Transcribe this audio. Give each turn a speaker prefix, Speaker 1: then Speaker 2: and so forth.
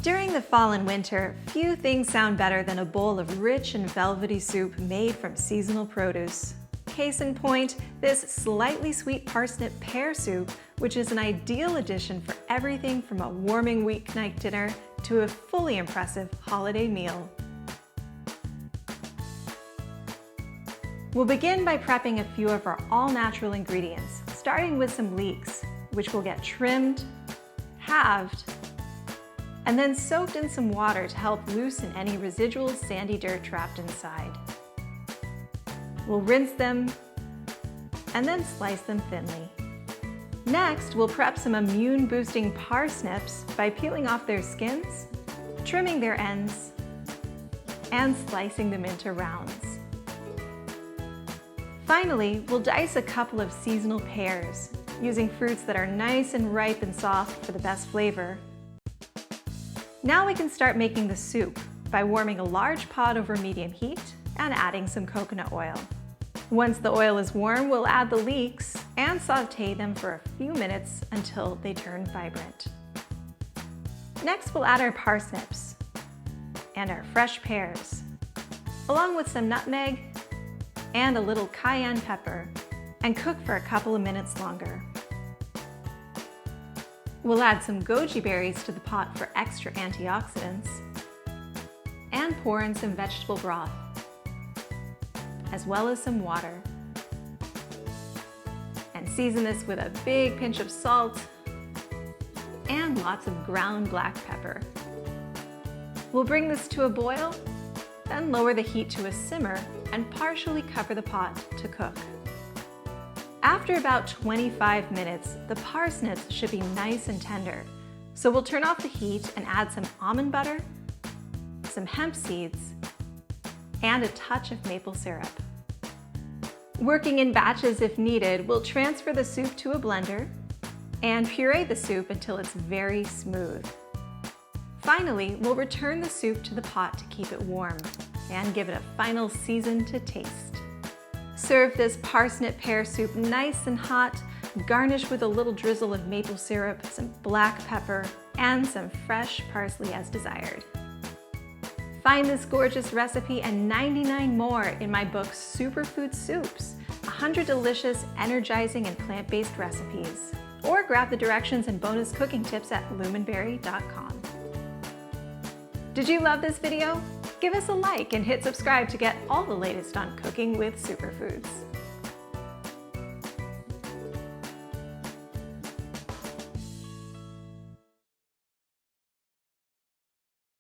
Speaker 1: During the fall and winter, few things sound better than a bowl of rich and velvety soup made from seasonal produce. Case in point, this slightly sweet parsnip-pear soup, which is an ideal addition for everything from a warming weeknight dinner to a fully impressive holiday meal. We'll begin by prepping a few of our all-natural ingredients, starting with some leeks, which will get trimmed, halved, and then soaked in some water to help loosen any residual sandy dirt trapped inside. We'll rinse them and then slice them thinly. Next, we'll prep some immune-boosting parsnips by peeling off their skins, trimming their ends, and slicing them into rounds. Finally, we'll dice a couple of seasonal pears, using fruits that are nice and ripe and soft for the best flavor. Now we can start making the soup by warming a large pot over medium heat and adding some coconut oil. Once the oil is warm, we'll add the leeks and saute them for a few minutes until they turn vibrant. Next, we'll add our parsnips and our fresh pears, along with some nutmeg and a little cayenne pepper, and cook for a couple of minutes longer. We'll add some goji berries to the pot for extra antioxidants, and pour in some vegetable broth, as well as some water. And season this with a big pinch of salt and lots of ground black pepper. We'll bring this to a boil, then lower the heat to a simmer and partially cover the pot to cook. After about 25 minutes, the parsnips should be nice and tender, so we'll turn off the heat and add some almond butter, some hemp seeds, and a touch of maple syrup. Working in batches if needed, we'll transfer the soup to a blender and puree the soup until it's very smooth. Finally, we'll return the soup to the pot to keep it warm and give it a final season to taste. Serve this parsnip-pear soup nice and hot, garnish with a little drizzle of maple syrup, some black pepper, and some fresh parsley as desired. Find this gorgeous recipe and 99 more in my book Superfood Soups, 100 delicious, energizing, and plant-based recipes. Or grab the directions and bonus cooking tips at luminberry.com. Did you love this video? Give us a like and hit subscribe to get all the latest on cooking with superfoods.